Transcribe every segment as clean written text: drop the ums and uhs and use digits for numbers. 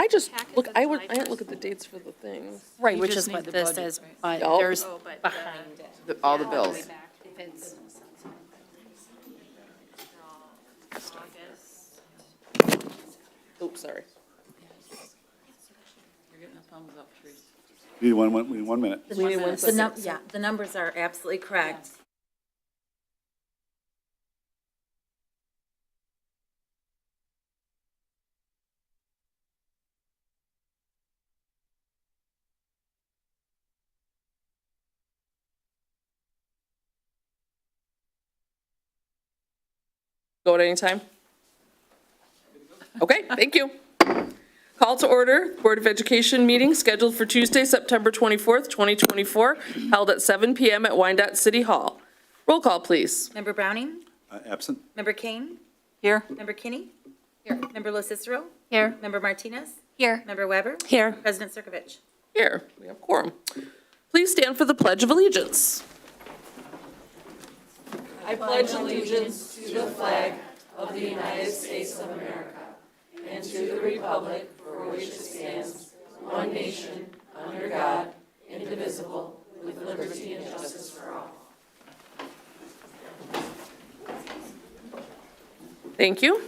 I just look, I didn't look at the dates for the things. Right, You which just is what need the this budget, is, right? but Oh. there's but behind it. all the bills. If it's- Oops, sorry. You're getting a thumbs up, Teresa. We need we need 1 minute. We need 1 The num, second. yeah, the numbers are absolutely correct. Go at any time? Okay, thank you. Call to order, Board of Education meeting scheduled for Tuesday, September 24th, 2024, held at 7 PM at Wyandotte City Hall. Roll call, please. Member Browning? Absent? Member Kane? Here? Member Kinney? Here. Member Lo Cicero? Here. Member Martinez? Here. Member Weber? Here. President Circovich? Here, we have quorum. Please stand for the Pledge of Allegiance. I pledge allegiance to the flag of the United States of America and to the republic for which it stands, one nation, under God, indivisible, with liberty and justice for all. Thank you.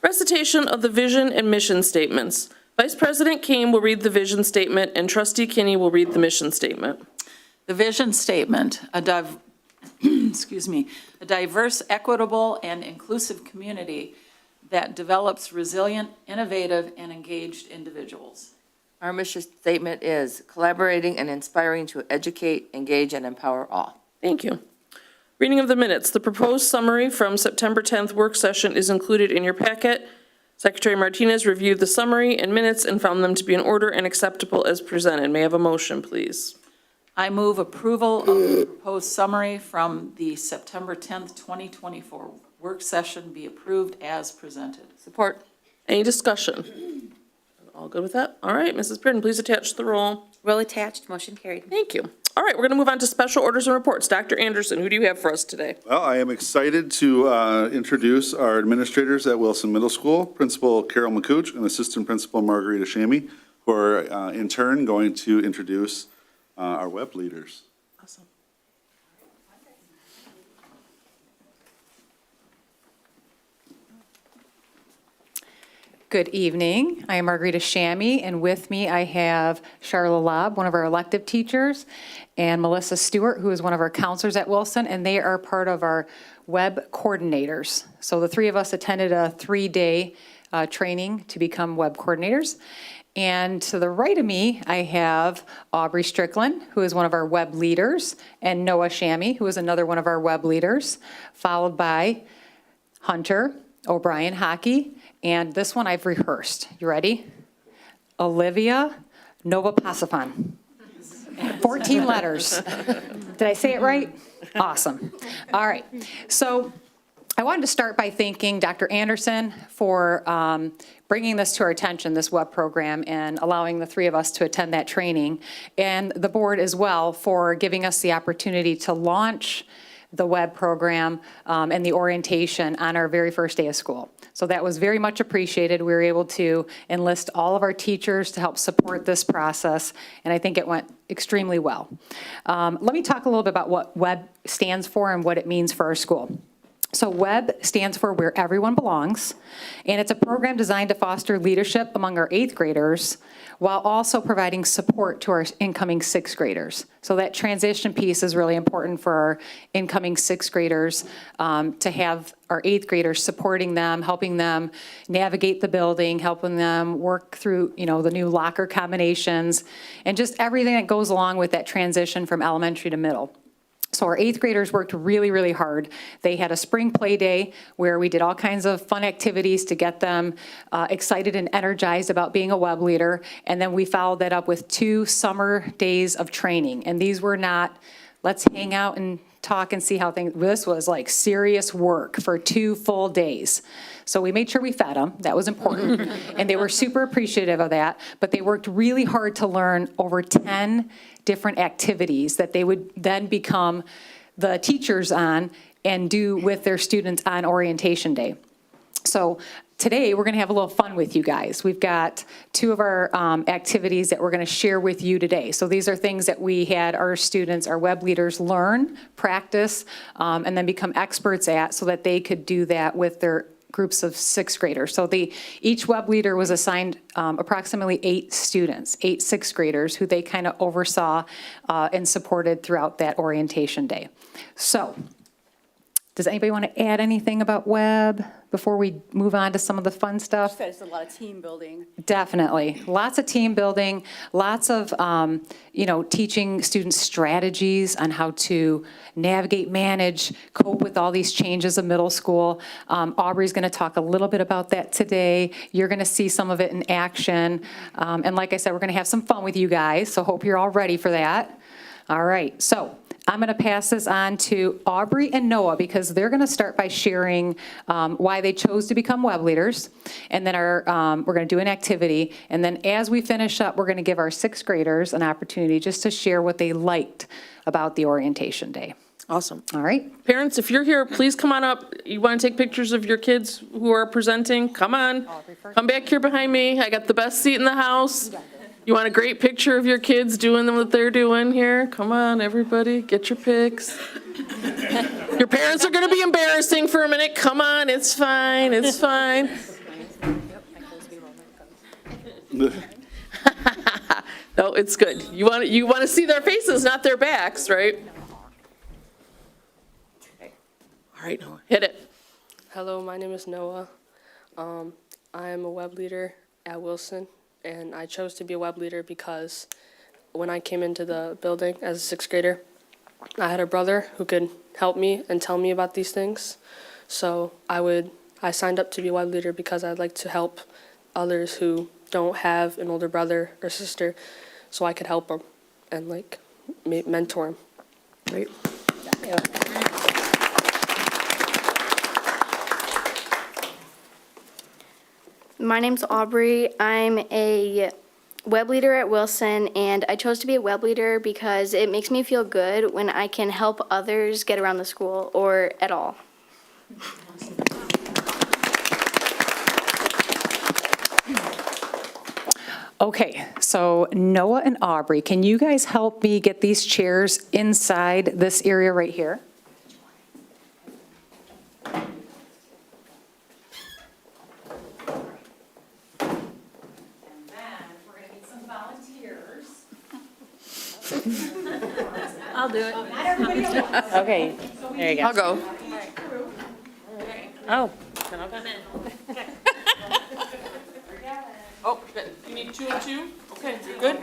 Recitation of the vision and mission statements. Vice President Kane will read the vision statement and Trustee Kinney will read the mission statement. The vision statement, excuse me, a diverse, equitable, and inclusive community that develops resilient, innovative, and engaged individuals. Our mission statement is collaborating and inspiring to educate, engage, and empower all. Thank you. Reading of the minutes. The proposed summary from September 10th work session is included in your packet. Secretary Martinez reviewed the summary and minutes and found them to be in order and acceptable as presented. May I have a motion, please? I move approval of the proposed summary from the September 10th, 2024 work session be approved as presented. Support. Any discussion? All good with that? All right, Mrs. Pearden, please attach the roll. Roll attached, motion carried. Thank you. All right, we're going to move on to special orders and reports. Dr. Anderson, who do you have for us today? Well, I am excited to introduce our administrators at Wilson Middle School, Principal Carol McCooch and Assistant Principal Margarita Shammy, who are in turn going to introduce our web leaders. Awesome. Good evening. I am Margarita Shammy, and with me I have Charla Lobb, one of our elective teachers, and Melissa Stewart, who is one of our counselors at Wilson, and they are part of our web coordinators. So the three of us attended a 3-day training to become web coordinators. And to the right of me, I have Aubrey Strickland, who is one of our web leaders, and Noah Shammy, who is another one of our web leaders, followed by Hunter O'Brien Hockey. And this one I've rehearsed. You ready? Olivia Novopasifan. 14 letters. Did I say it right? Awesome. All right. So I wanted to start by thanking Dr. Anderson for bringing this to our attention, this web program, and allowing the three of us to attend that training, and the board as well for giving us the opportunity to launch the web program and the orientation on our very first day of school. So that was very much appreciated. We were able to enlist all of our teachers to help support this process, and I think it went extremely well. Let me talk a little bit about what WEB stands for and what it means for our school. So WEB stands for Where Everyone Belongs, and it's a program designed to foster leadership among our 8th graders while also providing support to our incoming 6th graders. So that transition piece is really important for our incoming 6th graders, to have our 8th graders supporting them, helping them navigate the building, helping them work through, the new locker combinations, and just everything that goes along with that transition from elementary to middle. So our 8th graders worked really, really hard. They had a spring play day where we did all kinds of fun activities to get them excited and energized about being a web leader. And then we followed that up with 2 summer days of training. And these were not, let's hang out and talk and see how things, this was like serious work for 2 full days. So we made sure we fed them. That was important. And they were super appreciative of that. But they worked really hard to learn over 10 different activities that they would then become the teachers on and do with their students on orientation day. So today, we're going to have a little fun with you guys. We've got two of our activities that we're going to share with you today. So these are things that we had our students, our web leaders learn, practice, and then become experts at so that they could do that with their groups of sixth graders. So each web leader was assigned approximately 8 students, 8 sixth graders who they kind of oversaw and supported throughout that orientation day. So does anybody want to add anything about web before we move on to some of the fun stuff? It's a lot of team building. Definitely. Lots of team building, lots of, teaching students strategies on how to navigate, manage, cope with all these changes of middle school. Aubrey's going to talk a little bit about that today. You're going to see some of it in action. And like I said, we're going to have some fun with you guys, so hope you're all ready for that. All right, so I'm going to pass this on to Aubrey and Noah because they're going to start by sharing why they chose to become web leaders. And then we're going to do an activity. And then as we finish up, we're going to give our sixth graders an opportunity just to share what they liked about the orientation day. Awesome. All right? Parents, if you're here, please come on up. You want to take pictures of your kids who are presenting? Come on. Come back here behind me. I got the best seat in the house. You want a great picture of your kids doing what they're doing here? Come on, everybody, get your pics. Your parents are going to be embarrassing for a minute. Come on, it's fine, it's fine. No, it's good. You want to see their faces, not their backs, right? All right, Noah, hit it. Hello, my name is Noah. I'm a web leader at Wilson, and I chose to be a web leader because when I came into the building as a sixth grader, I had a brother who could help me and tell me about these things. So I signed up to be a web leader because I'd like to help others who don't have an older brother or sister, so I could help them and mentor them. Great. My name's Aubrey. I'm a web leader at Wilson, and I chose to be a web leader because it makes me feel good when I can help others get around the school or at all. Okay, so Noah and Aubrey, can you guys help me get these chairs inside this area right here? I'll do it. Okay, there you go. I'll go. Oh, Oh, good. You need 2 and 2? Okay, you're good?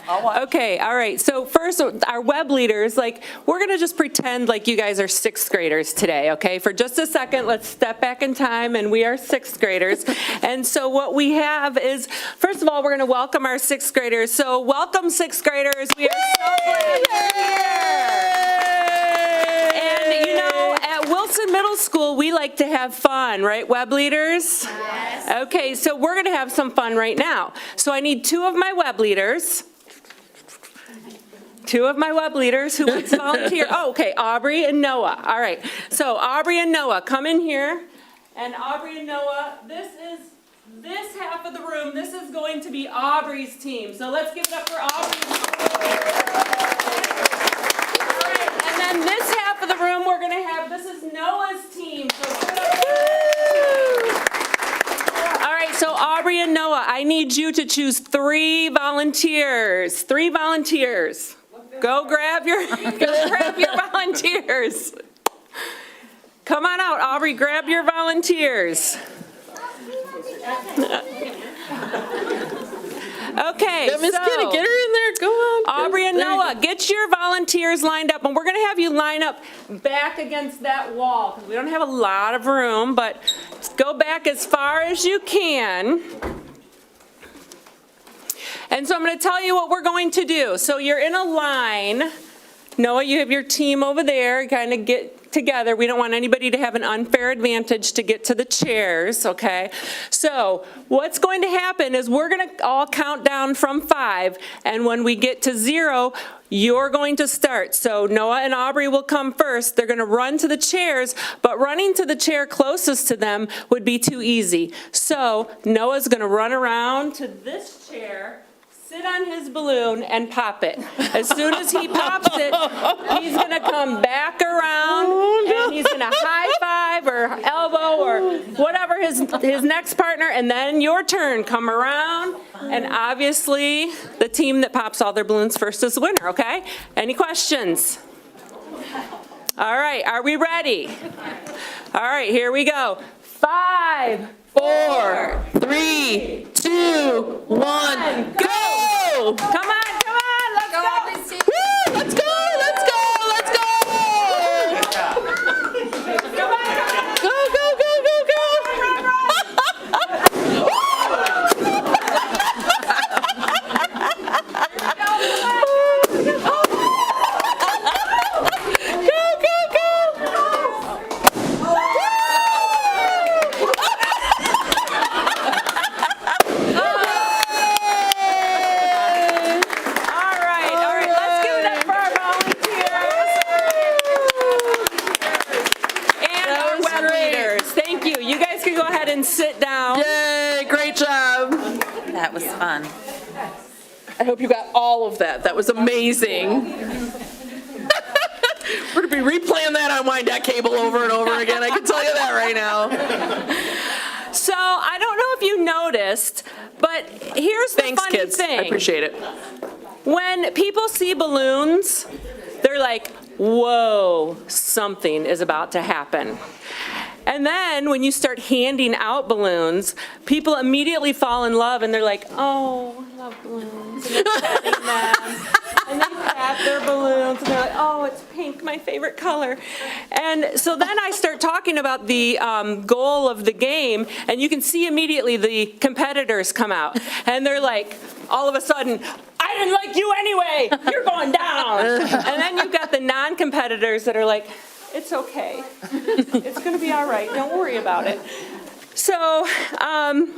Okay, all right. So first, our web leaders, we're going to just pretend like you guys are sixth graders today, okay? For just a second, let's step back in time, and we are sixth graders. And so what we have is, first of all, we're going to welcome our sixth graders. So welcome, sixth graders. We are so glad you're here. And, at Wilson Middle School, we like to have fun, right, web leaders? Yes. Okay, so we're going to have some fun right now. So I need 2 of my web leaders. 2 of my web leaders who would volunteer. Oh, okay, Aubrey and Noah. All right, so Aubrey and Noah, come in here. And Aubrey and Noah, this half of the room, this is going to be Aubrey's team. So let's give it up for Aubrey. All right, and then this half of the room we're going to have, this is Noah's team. All right, so Aubrey and Noah, I need you to choose 3 volunteers. 3 volunteers. Go grab your volunteers. Come on out, Aubrey, grab your volunteers. Okay, Miss Kitty, get her in there. Go on. Aubrey and Noah, get your volunteers lined up, and we're going to have you line up back against that wall, because we don't have a lot of room, but just go back as far as you can. And so I'm going to tell you what we're going to do. So you're in a line. Noah, you have your team over there. Kind of get together. We don't want anybody to have an unfair advantage to get to the chairs, okay? So what's going to happen is we're going to all count down from 5, and when we get to 0, you're going to start. So Noah and Aubrey will come first. They're going to run to the chairs, but running to the chair closest to them would be too easy. So Noah's going to run around to this chair, sit on his balloon, and pop it. As soon as he pops it, he's going to come back around, and he's going to high five or elbow or whatever his next partner, and then your turn. Come around, and obviously, the team that pops all their balloons first is the winner, okay? Any questions? All right, are we ready? All right, here we go. 5, 4, 3, 2, 1, go! Come on, let's go! Woo, let's go, let's go, let's go! Come on, go, go, go, go, go! Sit down. Yay, great job. That was fun. I hope you got all of that. That was amazing. We're going to be replaying that on Wyandotte cable over and over again. I can tell you that right now. So I don't know if you noticed, but here's the Thanks, funny kids. thing. I appreciate it. When people see balloons, they're like, whoa, something is about to happen. And then when you start handing out balloons, people immediately fall in love and they're like, oh, I love balloons. And they're petting them. And they pat their balloons and they're like, oh, it's pink, my favorite color. And so then I start talking about the goal of the game, and you can see immediately the competitors come out. And they're like, all of a sudden, I didn't like you anyway. You're going down. And then you've got the non-competitors that are like, it's okay. It's going to be all right. Don't worry about it. So, and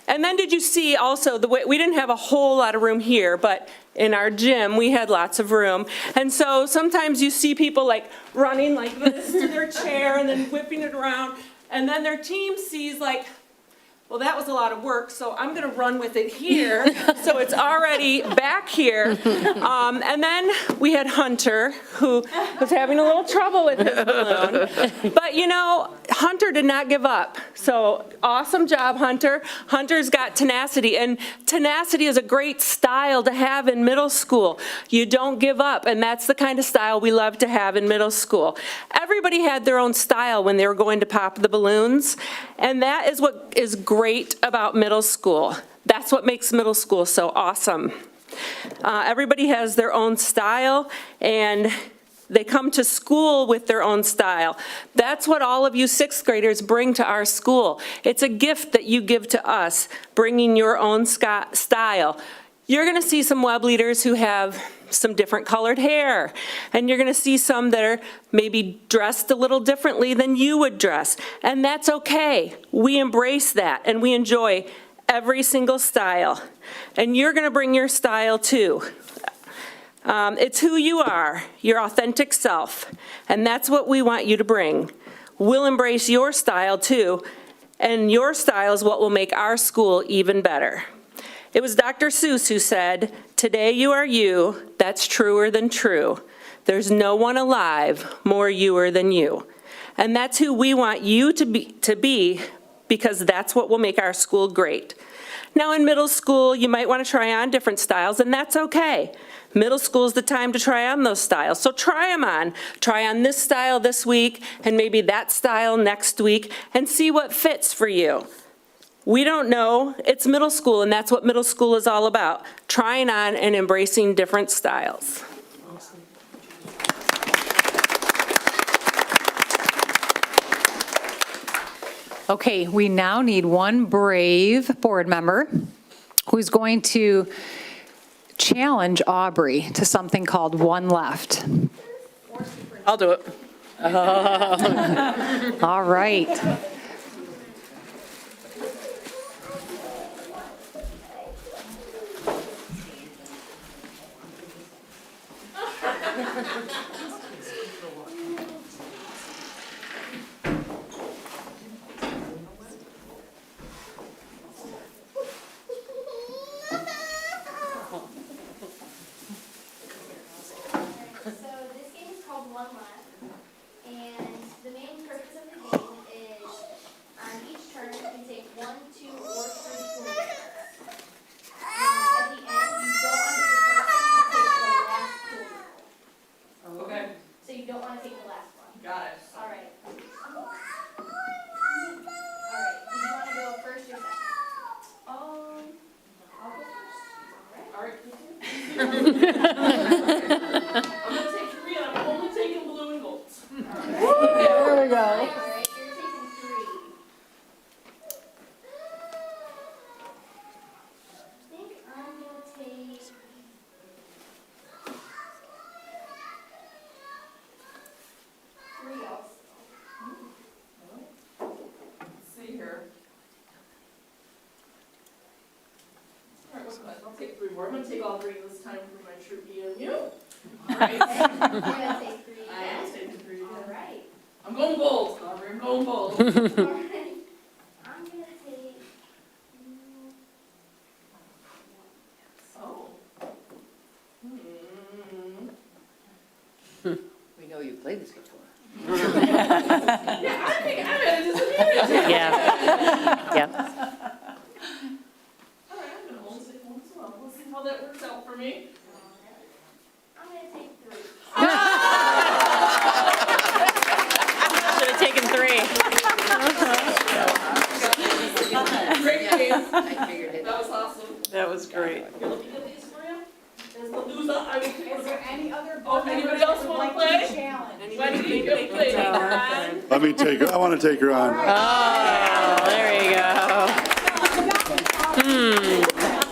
then did you see also, the way we didn't have a whole lot of room here, but in our gym, we had lots of room. And so sometimes you see people like running like this to their chair and then whipping it around. And then their team sees like, well, that was a lot of work, so I'm going to run with it here. So it's already back here. And then we had Hunter, who was having a little trouble with his balloon. But, you know, Hunter did not give up. So awesome job, Hunter. Hunter's got tenacity. And tenacity is a great style to have in middle school. You don't give up. And that's the kind of style we love to have in middle school. Everybody had their own style when they were going to pop the balloons. And that is what is great about middle school. That's what makes middle school so awesome. Everybody has their own style, and they come to school with their own style. That's what all of you sixth graders bring to our school. It's a gift that you give to us, bringing your own style. You're going to see some web leaders who have some different colored hair, and you're going to see some that are maybe dressed a little differently than you would dress, and that's okay. We embrace that, and we enjoy every single style, and you're going to bring your style too. It's who you are, your authentic self, and that's what we want you to bring. We'll embrace your style too, and your style is what will make our school even better. It was Dr. Seuss who said, "Today you are you, that's truer than true. There's no one alive more youer than you." And that's who we want you to be, because that's what will make our school great. Now in middle school, you might want to try on different styles, and that's okay. Middle school is the time to try on those styles, so try them on. Try on this style this week, and maybe that style next week, and see what fits for you. We don't know. It's middle school, and that's what middle school is all about, trying on and embracing different styles. Okay, we now need one brave board member who's going to challenge Aubrey to something called One Left. I'll do it. All right. So this game is called One Lap, and the main purpose of the game is on each turn you can take 1, 2, or 3 pool balls. At the end, you don't want to be the person to take the last pool ball. Okay, So you don't want to take the last one. got it. All right. All right. Do you want to go first or second? I'll go first. All right, you too? I'm gonna take 3 and I'm only taking blue and gold. There we go. All right, you're taking 3. I think I'm gonna take 3 also. Let's see here. All right, what's that? I'll take 3 more. I'm gonna take all 3 this time for my true EMU. All right. You're gonna take 3 I am again. taking 3 All again. right. I'm going gold, Aubrey. I'm going gold. All right. I'm gonna take. Oh. We know you played this before. Yeah, I think I'm at a disadvantage. Yeah. Yep. All right, I'm gonna only take 1 as well. We'll see how that works out for me. I'm gonna take 3. Should have taken 3. Great game. I figured it. That was awesome. That was great. You're looking at these for you? As the loser, I will take Is there any other Oh, board anybody members that else would wanna like play? to be challenged? Wendy, you can play. Let me take her, I want to take her on. Oh, there you go.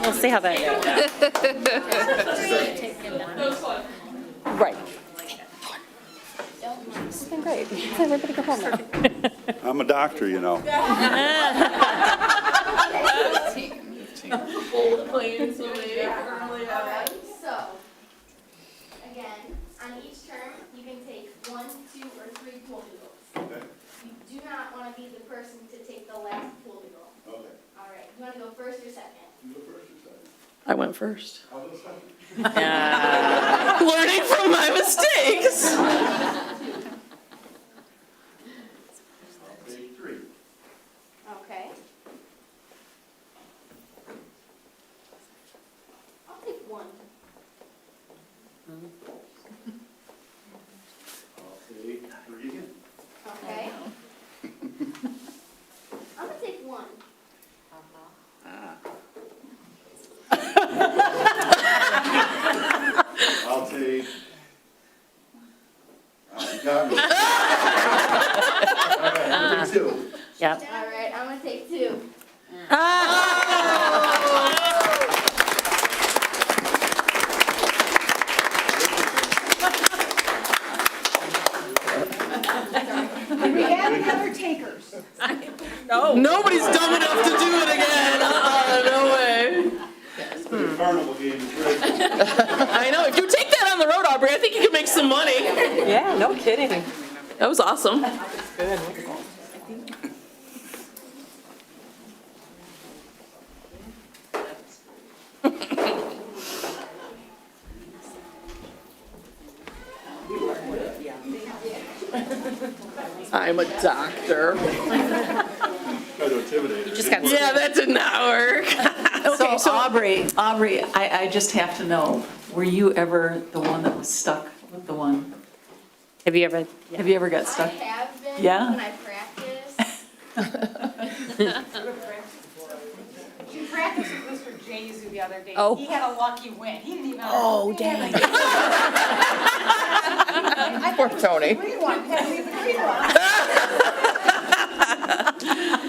We'll see how that goes. That was fun. Right. This has been great. Everybody go home now. I'm a doctor, you know. Bold playing so late early. All right. So, again, on each turn, you can take 1, 2, or 3 pool eagles. Okay. You do not want to be the person to take the last pool eagle. Okay. All right. You want to go first or second? You go first or second? I went first. I'll go second. Learning from my mistakes. I'll take 3. Okay. I'll take 1. I'll take 3 again. Okay. I'm gonna take 1. I'll take. You got me. Okay, I'll take 2. Yep. All right. I'm gonna take 2. Do we have any other takers? Nobody's dumb enough to do it again. No way. The carnival game is great. I know. If you take that on the road, Aubrey, I think you can make some money. Yeah, no kidding. That was awesome. I'm a doctor. Try to intimidate her. Just got Yeah, that did not work. So Aubrey, I just have to know, were you ever the one that was stuck with the one? Have you ever? Have you ever got I stuck? have been Yeah? when I practice. She practiced with Mr. Jesu the other day. Oh. He had a lucky win. He didn't even. Oh, dang. Poor Tony. Free one. Had me free one.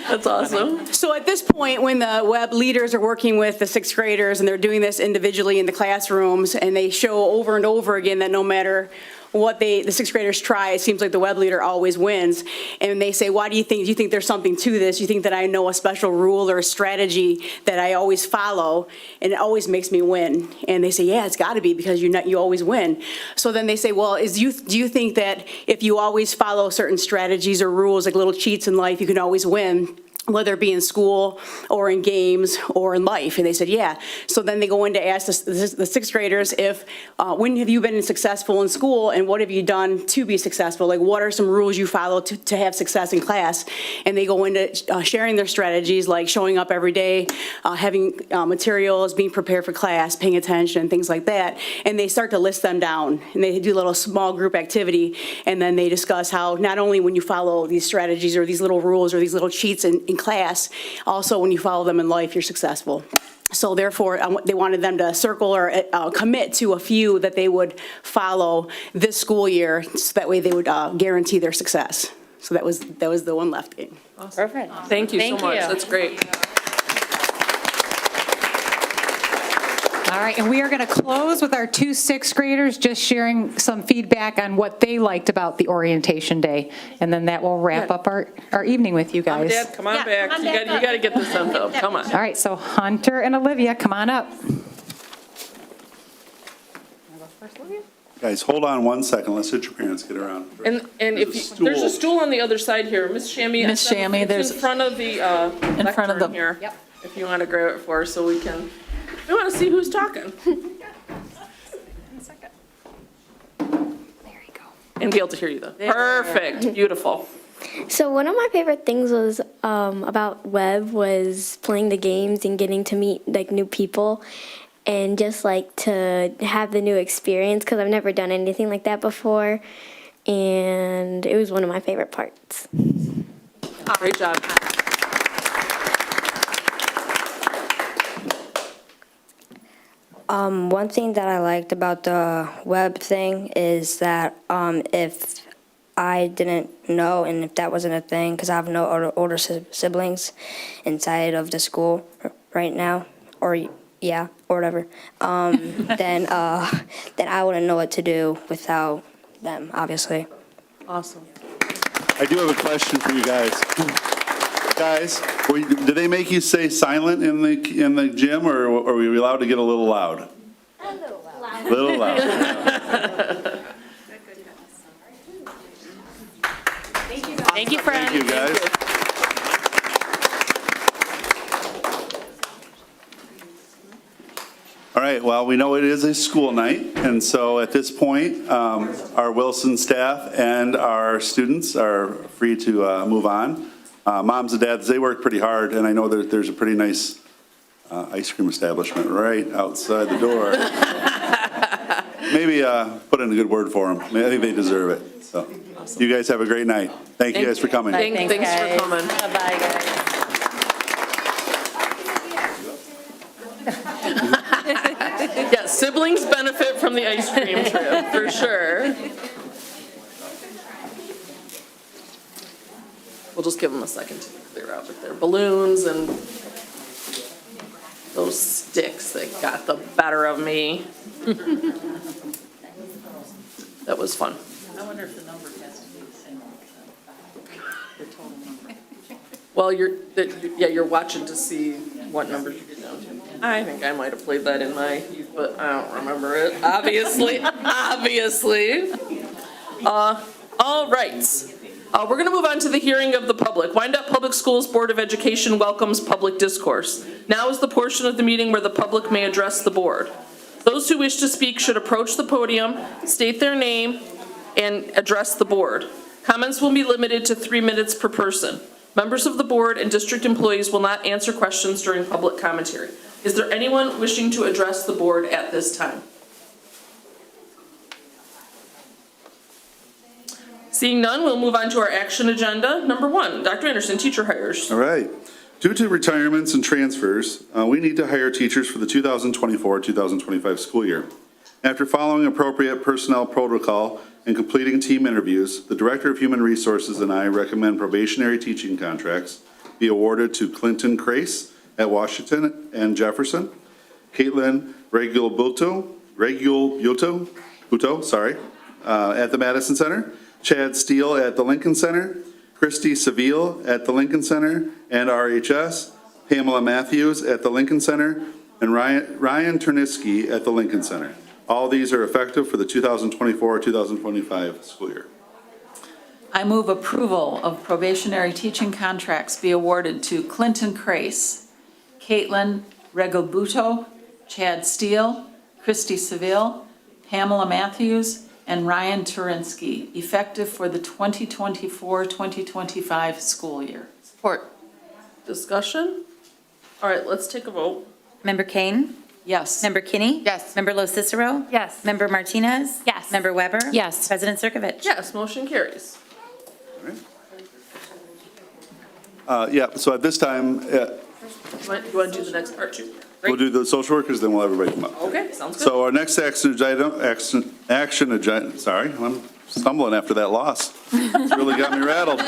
That's awesome. So at this point, when the web leaders are working with the 6th graders and they're doing this individually in the classrooms, and they show over and over again that no matter what the sixth graders try, it seems like the web leader always wins. And they say, why do you think there's something to this? You think that I know a special rule or a strategy that I always follow and it always makes me win? And they say, yeah, it's got to be because you always win. So then they say, well, do you think that if you always follow certain strategies or rules, like little cheats in life, you can always win? Whether it be in school or in games or in life. And they said, yeah. So then they go in to ask the sixth graders when have you been successful in school and what have you done to be successful? Like what are some rules you follow to have success in class? And they go into sharing their strategies like showing up every day, having materials, being prepared for class, paying attention, things like that. And they start to list them down and they do a little small group activity. And then they discuss how not only when you follow these strategies or these little rules or these little cheats in class, also when you follow them in life, you're successful. So therefore, they wanted them to circle or commit to a few that they would follow this school year, so that way they would guarantee their success. So that was the one left game. Perfect. Thank you so Thank much. you. That's great. All right, and we are going to close with our two sixth graders just sharing some feedback on what they liked about the orientation day. And then that will wrap up our evening with you guys. Dad, come on back. You got to get this info. Come on. All right, so Hunter and Olivia, come on up. Guys, hold on one second. Let's let your parents get around. And if you, there's a stool on the other side here. Miss Shammy. Miss Shammy, there's. in front of the in front of lectern the. here. Yep. If you want to grab it for us so we want to see who's talking. There you go. And be able to hear you though. Perfect. Beautiful. So one of my favorite things was about web was playing the games and getting to meet like new people and just like to have the new experience because I've never done anything like that before, and it was one of my favorite parts. Great job. One thing that I liked about the web thing is that if I didn't know and if that wasn't a thing, because I have no older siblings inside of the school right now, or whatever, then I wouldn't know what to do without them, obviously. Awesome. I do have a question for you guys. Guys, did they make you stay silent in the gym, or are we allowed to get a little loud? A little loud. A little loud. Thank you, friend. Thank you, guys. All right, well, we know it is a school night, and so at this point, our Wilson staff and our students are free to move on. Moms and dads, they work pretty hard, and I know that there's a pretty nice ice cream establishment right outside the door. Maybe put in a good word for them. I think they deserve it. So, you guys have a great night. Thank you guys for coming. Thanks for coming. Bye, guys. Yeah, siblings benefit from the ice cream trip, for sure. We'll just give them a second to clear out with their balloons and those sticks that got the better of me. That was fun. I wonder if the number has to be the same. The total number. Well, you're watching to see what numbers you get down to. I think I might have played that in my youth, but I don't remember it, obviously. All right. We're going to move on to the hearing of the public. Wyandotte Public Schools Board of Education welcomes public discourse. Now is the portion of the meeting where the public may address the board. Those who wish to speak should approach the podium, state their name, and address the board. Comments will be limited to 3 minutes per person. Members of the board and district employees will not answer questions during public commentary. Is there anyone wishing to address the board at this time? Seeing none, we'll move on to our action agenda. Number 1, Dr. Anderson, teacher hires. All right. Due to retirements and transfers, we need to hire teachers for the 2024-2025 school year. After following appropriate personnel protocol and completing team interviews, the Director of Human Resources and I recommend probationary teaching contracts be awarded to Clinton Crace at Washington and Jefferson, Caitlin Regulbuto, at the Madison Center, Chad Steele at the Lincoln Center, Christy Seville at the Lincoln Center and RHS, Pamela Matthews at the Lincoln Center, and Ryan Terniski at the Lincoln Center. All these are effective for the 2024-2025 school year. I move approval of probationary teaching contracts be awarded to Clinton Crace, Caitlin Regalbuto, Chad Steele, Christy Seville, Pamela Matthews, and Ryan Turinsky, effective for the 2024-2025 school year. Support. Discussion? All right, let's take a vote. Member Kane? Yes. Member Kinney? Yes. Member Lo Cicero? Yes. Member Martinez? Yes. Member Weber? Yes. President Circovich? Yes, motion carries. Yeah, so at this time, You want to do the next part too? we'll do the social workers, then we'll have everybody come up. Okay, sounds good. So our next action agenda, sorry, I'm stumbling after that loss. It's really got me rattled.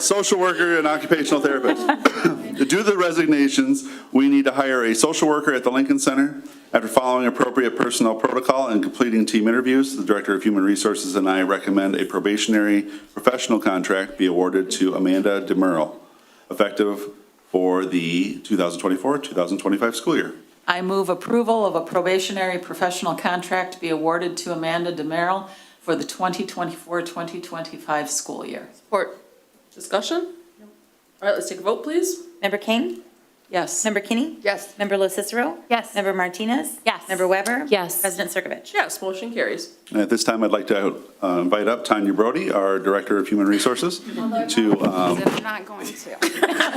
Social worker and occupational therapist. Due to the resignations, we need to hire a social worker at the Lincoln Center. After following appropriate personnel protocol and completing team interviews, the Director of Human Resources and I recommend a probationary professional contract be awarded to Amanda DeMurl, effective for the 2024-2025 school year. I move approval of a probationary professional contract be awarded to Amanda DeMerrill for the 2024-2025 school year. Support. Discussion? All right, let's take a vote, please. Member Kane? Yes. Member Kinney? Yes. Member Lo Cicero? Yes. Member Martinez? Yes. Member Weber? Yes. President Circovich? Yes, motion carries. And at this time, I'd like to invite up Tanya Brody, our Director of Human Resources, to I'm not going to. do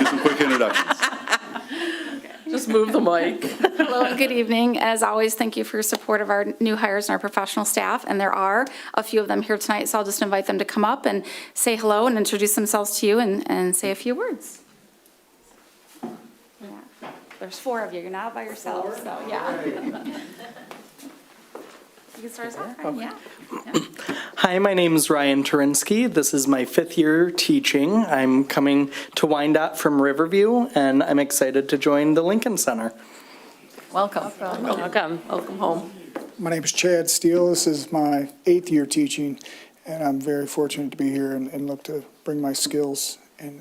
some quick introductions. Just move the mic. Hello, and good evening. As always, thank you for your support of our new hires and our professional staff, and there are a few of them here tonight, so I'll just invite them to come up and say hello and introduce themselves to you and say a few words. Yeah. There's 4 of you, you're not by yourself, so yeah. You can start us off, Ryan, yeah. Hi, my name is Ryan Turinsky. This is my 5th year teaching. I'm coming to Wyandotte from Riverview, and I'm excited to join the Lincoln Center. Welcome. Welcome. Welcome home. My name is Chad Steele. This is my 8th year teaching, and I'm very fortunate to be here and look to bring my skills and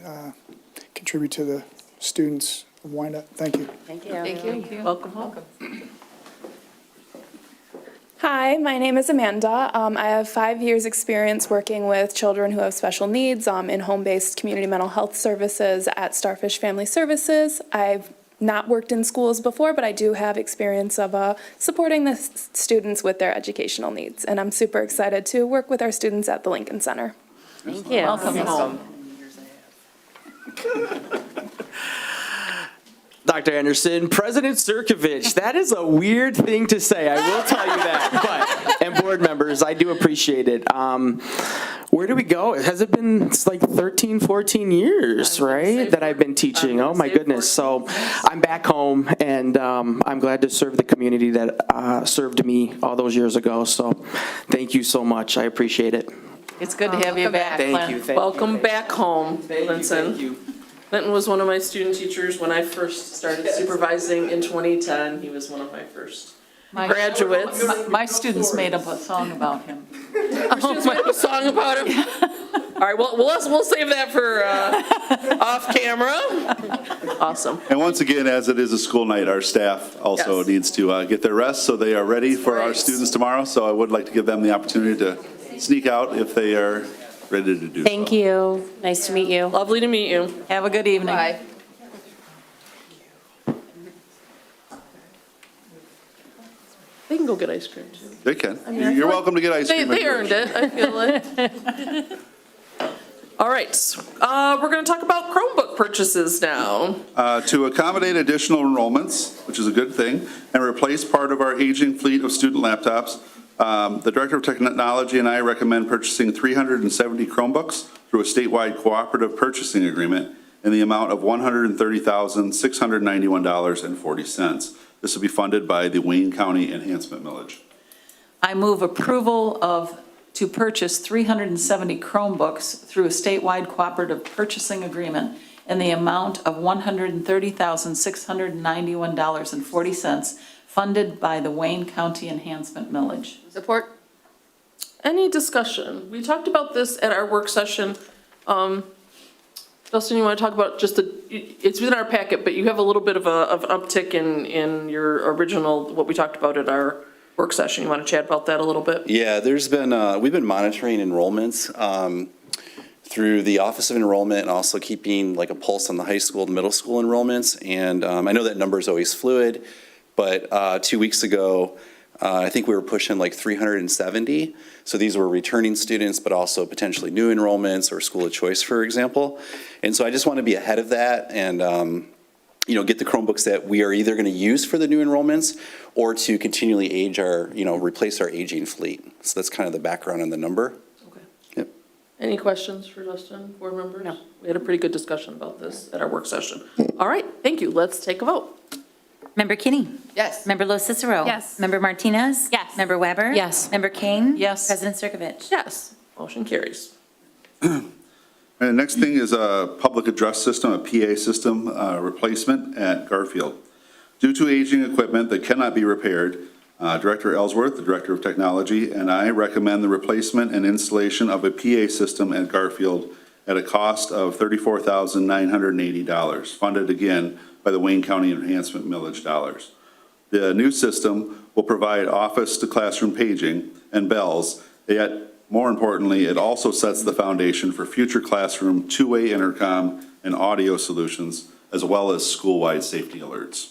contribute to the students of Wyandotte. Thank you. Thank you. Thank you. Welcome home. Hi, my name is Amanda. I have 5 years' experience working with children who have special needs in home-based community mental health services at Starfish Family Services. I've not worked in schools before, but I do have experience of supporting the students with their educational needs. And I'm super excited to work with our students at the Lincoln Center. Thank you. Welcome home. Dr. Anderson, President Circovich, that is a weird thing to say, I will tell you that. And board members, I do appreciate it. Where do we go? Has it been, it's like 13, 14 years, right, that I've been teaching? Oh, my goodness. So I'm back home, and I'm glad to serve the community that served me all those years ago. So thank you so much. I appreciate it. It's good to have you back, Thank you. Welcome back home, Lincoln. Thank you. Clinton was one of my student teachers when I first started supervising in 2010. He was one of my first graduates. My students made up a song about him. Your students made up a song about him? All right, well, we'll save that for off camera. Awesome. And once again, as it is a school night, our staff also Yes. needs to get their rest, so they are ready for our students tomorrow. So I would like to give them the opportunity to sneak out if they are ready to do so. Thank you. Nice to meet you. Lovely to meet you. Have a good evening. Bye. They can go get ice cream too. They can. I mean, I You're feel welcome to get ice cream. They earned it, I feel like. All right, we're going to talk about Chromebook purchases now. To accommodate additional enrollments, which is a good thing, and replace part of our aging fleet of student laptops, the Director of Technology and I recommend purchasing 370 Chromebooks through a statewide cooperative purchasing agreement in the amount of $130,691.40. This will be funded by the Wayne County Enhancement Millage. I move approval to purchase 370 Chromebooks through a statewide cooperative purchasing agreement in the amount of $130,691.40, funded by the Wayne County Enhancement Millage. Support. Any discussion? We talked about this at our work session. Justin, you want to talk about just it's within our packet, but you have a little bit of an uptick in your original, what we talked about at our work session. You want to chat about that a little bit? Yeah, there's been, we've been monitoring enrollments through the Office of Enrollment and also keeping like a pulse on the high school and middle school enrollments. And I know that number is always fluid, but 2 weeks ago, I think we were pushing like 370. So these were returning students, but also potentially new enrollments or school of choice, for example. And so I just want to be ahead of that and, get the Chromebooks that we are either going to use for the new enrollments or to continually age our, replace our aging fleet. So that's kind of the background on the number. Okay. Yep. Any questions for Justin, board members? No. We had a pretty good discussion about this at our work session. All right, thank you. Let's take a vote. Member Kinney? Yes. Member Lo Cicero? Yes. Member Martinez? Yes. Member Weber? Yes. Member Kane? Yes. President Circovich? Yes, motion carries. And the next thing is a public address system, a PA system replacement at Garfield. Due to aging equipment that cannot be repaired, Director Ellsworth, the Director of Technology, and I recommend the replacement and installation of a PA system at Garfield at a cost of $34,980, funded again by the Wayne County Enhancement Millage dollars. The new system will provide office-to-classroom paging and bells, yet more importantly, it also sets the foundation for future classroom two-way intercom and audio solutions, as well as school-wide safety alerts.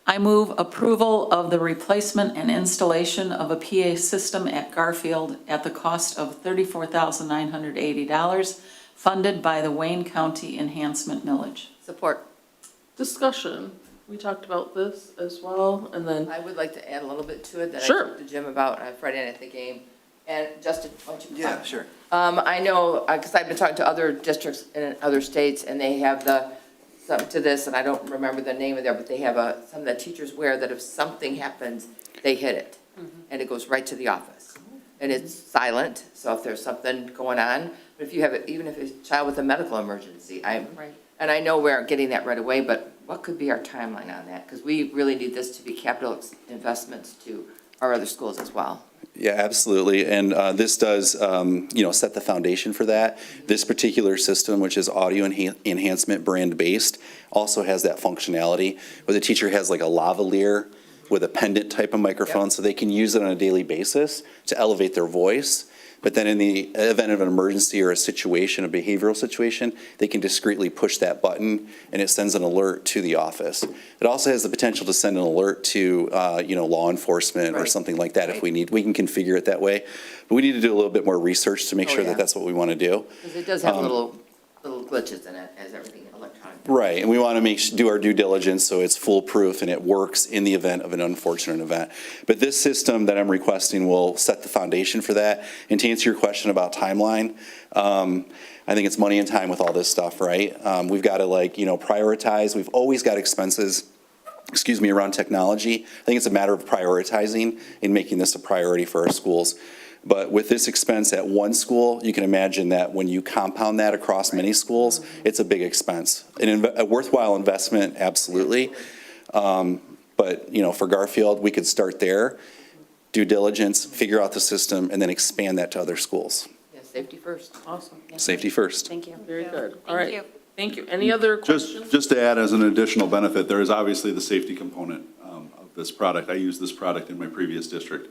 I move approval of the replacement and installation of a PA system at Garfield at the cost of $34,980, funded by the Wayne County Enhancement Millage. Support. Discussion. We talked about this as well, and then. I would like to add a little bit to it that Sure. I talked to Jim about Friday night at the game. And Justin, why don't you? Yeah, sure. I know, because I've been talking to other districts in other states, and they have something to this, and I don't remember the name of it, but they have some that teachers wear that if something happens, they hit it, and it goes right to the office. And it's silent, so if there's something going on, but if you have, even if it's a child with a medical emergency, and I know we're getting that right away, but what could be our timeline on that? Because we really need this to be capital investments to our other schools as well. Yeah, absolutely. And this does, set the foundation for that. This particular system, which is audio enhancement brand based, also has that functionality where the teacher has like a lavalier with a pendant type of microphone, so they can use it on a daily basis to elevate their voice. But then in the event of an emergency or a situation, a behavioral situation, they can discreetly push that button and it sends an alert to the office. It also has the potential to send an alert to, law enforcement or something like that if we need. We can configure it that way. But we need to do a little bit more research to make sure that that's what we want to do. Because it does have little glitches in it, as everything electronic. Right, and we want to do our due diligence so it's foolproof and it works in the event of an unfortunate event. But this system that I'm requesting will set the foundation for that. And to answer your question about timeline, I think it's money and time with all this stuff, right? We've got to prioritize. We've always got expenses, around technology. I think it's a matter of prioritizing and making this a priority for our schools. But with this expense at one school, you can imagine that when you compound that across many schools, it's a big expense. A worthwhile investment, absolutely. But, for Garfield, we could start there, due diligence, figure out the system, and then expand that to other schools. Yeah, safety first. Awesome. Safety first. Thank you. Very good. All right. Thank you. Any other questions? Just to add as an additional benefit, there is obviously the safety component of this product. I used this product in my previous district.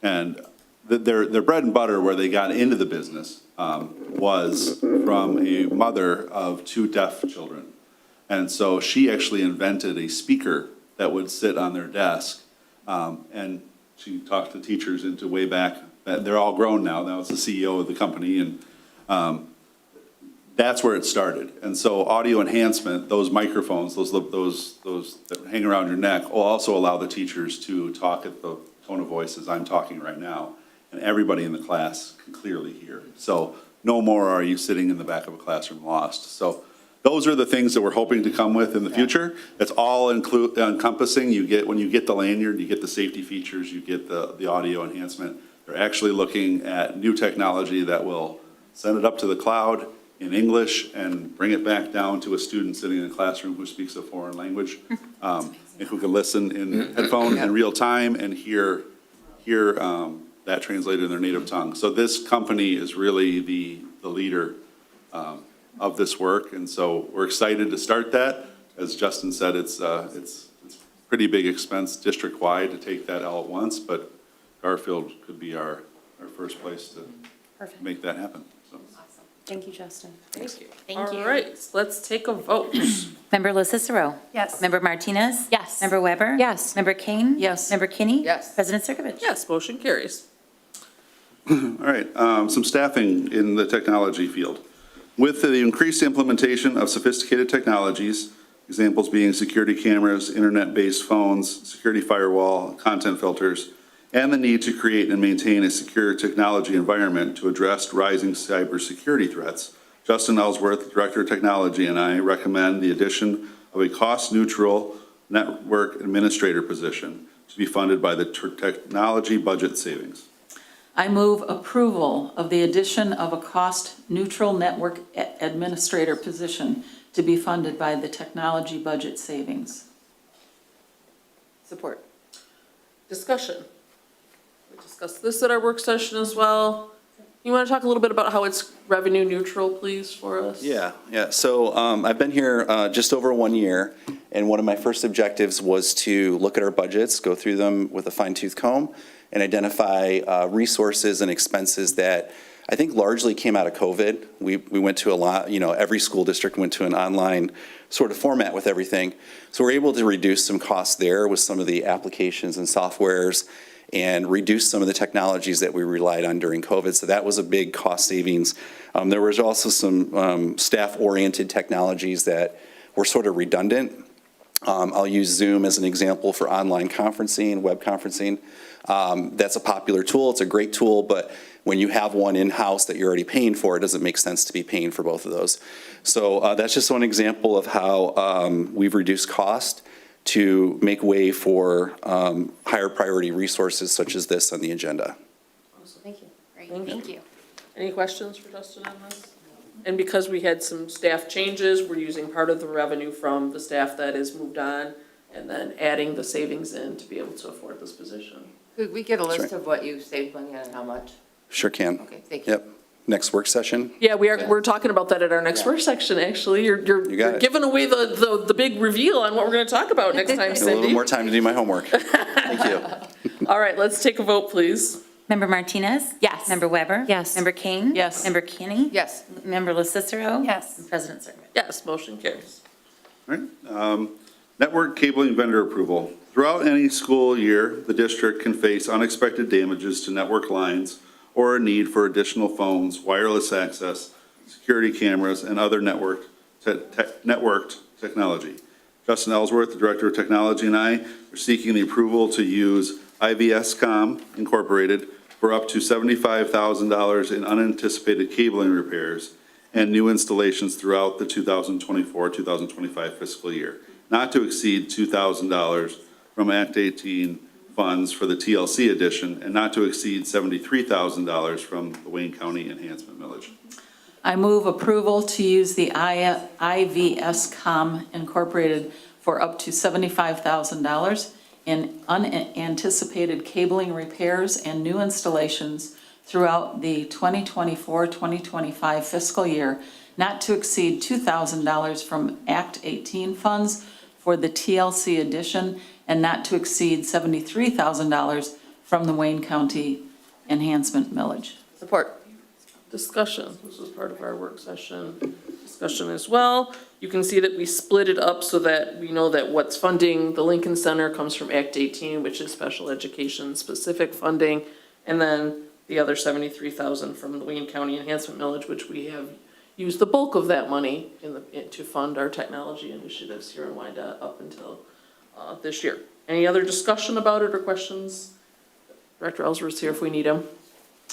And their bread and butter where they got into the business was from a mother of 2 deaf children. And so she actually invented a speaker that would sit on their desk. And she talked to teachers into way back. They're all grown now. Now it's the CEO of the company. And that's where it started. And so audio enhancement, those microphones, those that hang around your neck, will also allow the teachers to talk at the tone of voice as I'm talking right now, and everybody in the class can clearly hear. So no more are you sitting in the back of a classroom lost. So those are the things that we're hoping to come with in the future. It's all encompassing. When you get the lanyard, you get the safety features, you get the audio enhancement. They're actually looking at new technology that will send it up to the cloud in English and bring it back down to a student sitting in a classroom who speaks a foreign language. And who can listen in headphone in real time and hear that translated in their native tongue. So this company is really the leader of this work, and so we're excited to start that. As Justin said, it's pretty big expense district-wide to take that all at once, but Garfield could be our first place to make that happen. So. Thank you, Justin. Thank you. Thank you. All right, let's take a vote. Member La Cicero. Yes. Member Martinez. Yes. Member Weber. Yes. Member Kane. Yes. Member Kinney. Yes. President Circovich. Yes, motion carries. All right, some staffing in the technology field. With the increased implementation of sophisticated technologies, examples being security cameras, internet-based phones, security firewall, content filters, and the need to create and maintain a secure technology environment to address rising cybersecurity threats, Justin Ellsworth, Director of Technology, and I recommend the addition of a cost-neutral network administrator position to be funded by the technology budget savings. I move approval of the addition of a cost-neutral network administrator position to be funded by the technology budget savings. Support. Discussion. We discussed this at our work session as well. You want to talk a little bit about how it's revenue neutral, please, for us? Yeah. So I've been here just over 1 year, and one of my first objectives was to look at our budgets, go through them with a fine-tooth comb, and identify resources and expenses that I think largely came out of COVID. We went to a lot, every school district went to an online sort of format with everything. So we're able to reduce some costs there with some of the applications and softwares and reduce some of the technologies that we relied on during COVID. So that was a big cost savings. There was also some staff-oriented technologies that were sort of redundant. I'll use Zoom as an example for online conferencing, web conferencing. That's a popular tool. It's a great tool, but when you have one in-house that you're already paying for, it doesn't make sense to be paying for both of those. So that's just one example of how we've reduced cost to make way for higher priority resources such as this on the agenda. Thank you. Great. Thank you. Any questions for Justin on this? And because we had some staff changes, we're using part of the revenue from the staff that is moved on and then adding the savings in to be able to afford this position. Could we get a list right. of what you saved money on and how much? Sure can. Okay, thank you. Yep. Next work session. Yeah, we're talking about that at our next work section, actually. You're got it. giving away the big reveal on what we're going to talk about next time, A little Cindy. more time to do my homework. Thank you. All right, let's take a vote, please. Member Martinez. Yes. Member Weber. Yes. Member Kane. Yes. Member Kinney. Yes. Member La Cicero. Yes. And President Circovich. Yes, motion carries. All right. Network cabling vendor approval. Throughout any school year, the district can face unexpected damages to network lines or a need for additional phones, wireless access, security cameras, and other networked technology. Justin Ellsworth, the Director of Technology, and I are seeking the approval to use IVScom Incorporated for up to $75,000 in unanticipated cabling repairs and new installations throughout the 2024-2025 fiscal year, not to exceed $2,000 from Act 18 funds for the TLC edition, and not to exceed $73,000 from the Wayne County Enhancement Millage. I move approval to use the IVScom Incorporated for up to $75,000 in unanticipated cabling repairs and new installations throughout the 2024-2025 fiscal year, not to exceed $2,000 from Act 18 funds for the TLC edition, and not to exceed $73,000 from the Wayne County Enhancement Millage. Support. Discussion. This was part of our work session discussion as well. You can see that we split it up so that we know that what's funding the Lincoln Center comes from Act 18, which is special education specific funding, and then the other $73,000 from the Wayne County Enhancement Millage, which we have used the bulk of that money to fund our technology initiatives here in Wyandotte up until this year. Any other discussion about it or questions? Director Ellsworth's here if we need him.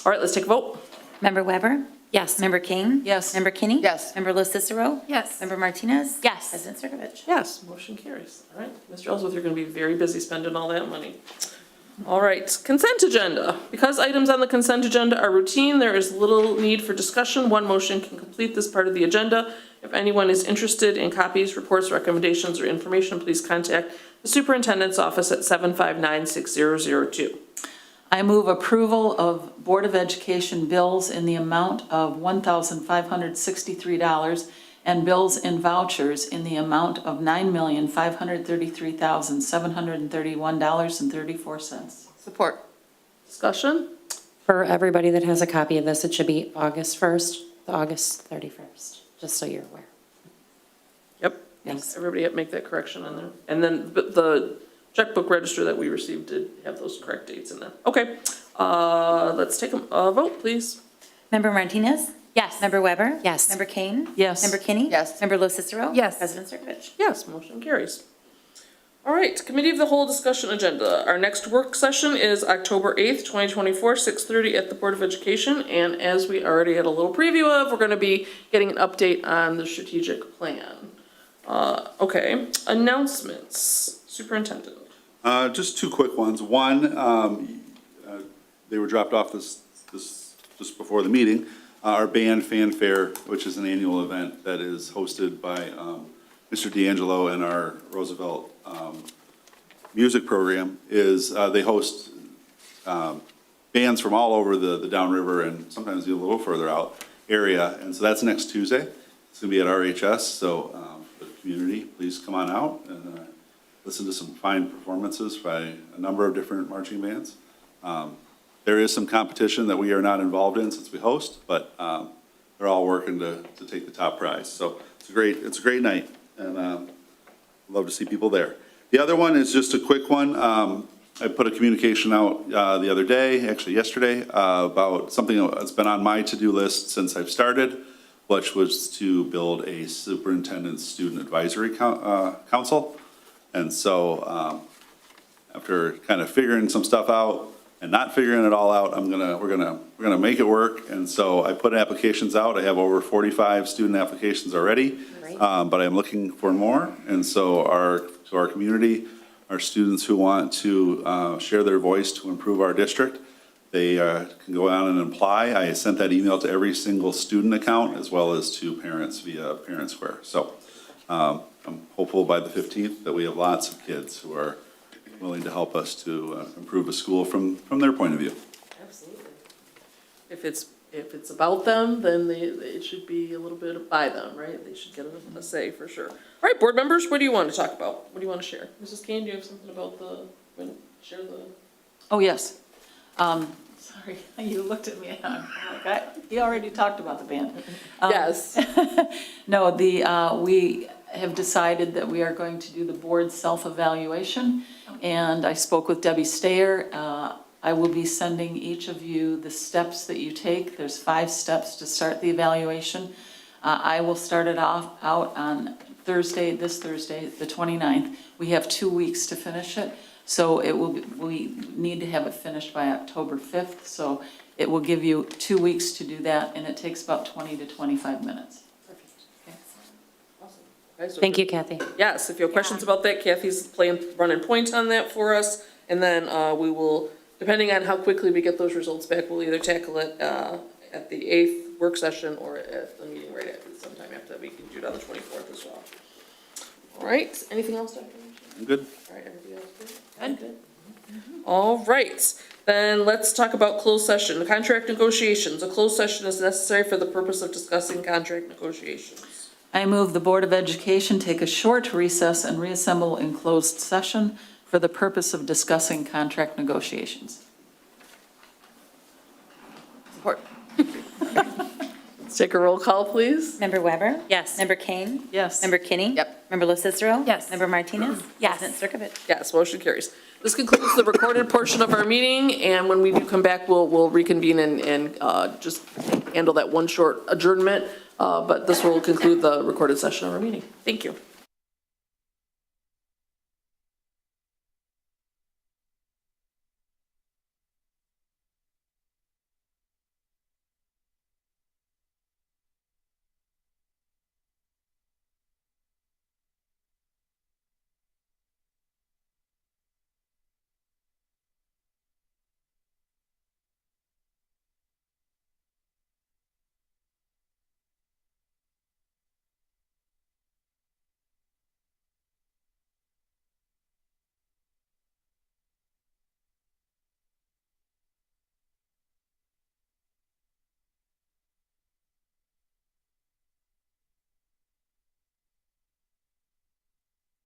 All right, let's take a vote. Member Weber. Yes. Member Kane. Yes. Member Kinney. Yes. Member La Cicero. Yes. Member Martinez. Yes. President Circovich. Yes, motion carries. All right, Mr. Ellsworth, you're going to be very busy spending all that money. All right, consent agenda. Because items on the consent agenda are routine, there is little need for discussion. One motion can complete this part of the agenda. If anyone is interested in copies, reports, recommendations, or information, please contact the superintendent's office at 759-6002. I move approval of Board of Education bills in the amount of $1,563 and bills and vouchers in the amount of $9,533,731.34. Support. Discussion? For everybody that has a copy of this, it should be August 1st to August 31st, just so you're aware. Yep. Thanks. Everybody make that correction in there. And then but the checkbook register that we received did have those correct dates in there. Okay, let's take a vote, please. Member Martinez? Yes. Member Weber? Yes. Member Kane? Yes. Member Kinney? Yes. Member Lo Cicero? Yes. President Circovich? Yes, motion carries. All right, Committee of the Whole discussion agenda. Our next work session is October 8th, 2024, 6:30 at the Board of Education. And as we already had a little preview of, we're going to be getting an update on the strategic plan. Okay, announcements. Superintendent. Just two quick ones. One, they were dropped off this just before the meeting. Our band fanfare, which is an annual event that is hosted by Mr. D'Angelo and our Roosevelt music program, is they host bands from all over the downriver and sometimes a little further out area. And so that's next Tuesday. It's going to be at RHS. So for the community, please come on out and listen to some fine performances by a number of different marching bands. There is some competition that we are not involved in since we host, but they're all working to take the top prize. So it's a great night, and love to see people there. The other one is just a quick one. I put a communication out the other day, actually yesterday, about something that's been on my to-do list since I've started, which was to build a superintendent student advisory council. And so after kind of figuring some stuff out and not figuring it all out, we're gonna make it work. And so I put applications out. I have over 45 student applications already, but I'm looking for more. And so to our community, our students who want to share their voice to improve our district, they can go on and apply. I sent that email to every single student account as well as to parents via Parent Square. So I'm hopeful by the 15th that we have lots of kids who are willing to help us to improve a school from their point of view. Absolutely. If it's about them, then it should be a little bit by them, right? They should get a say for sure. All right, board members, what do you want to talk about? What do you want to share? Mrs. Kane, do you have something about share the? Oh, yes. Sorry, you looked at me and I'm like, he already talked about the band. Yes. No, we have decided that we are going to do the board self-evaluation, and I spoke with Debbie Stayer. I will be sending each of you the steps that you take. There's 5 steps to start the evaluation. I will start it out on this Thursday, the 29th. We have 2 weeks to finish it, so we need to have it finished by October 5th, so it will give you 2 weeks to do that, and it takes about 20 to 25 minutes. Okay, so Thank you, Kathy. yes, if you have questions about that, Kathy's running point on that for us. And then we will, depending on how quickly we get those results back, we'll either tackle it at the 8th work session or at the meeting right after, sometime after that. We can do it on the 24th as well. All right, anything else, Dr. I'm good. All right, everybody else good? Good. All right, then let's talk about closed session. The contract negotiations. A closed session is necessary for the purpose of discussing contract negotiations. I move the Board of Education take a short recess and reassemble in closed session for the purpose of discussing contract negotiations. Support. Let's take a roll call, please. Member Weber? Yes. Member Kane? Yes. Member Kinney? Yep. Member Lo Cicero? Yes. Member Martinez? Yes. President Circovich? Yes, motion carries. This concludes the recorded portion of our meeting, and when we do come back, we'll reconvene and just handle that one short adjournment. But this will conclude the recorded session of our meeting. Thank you.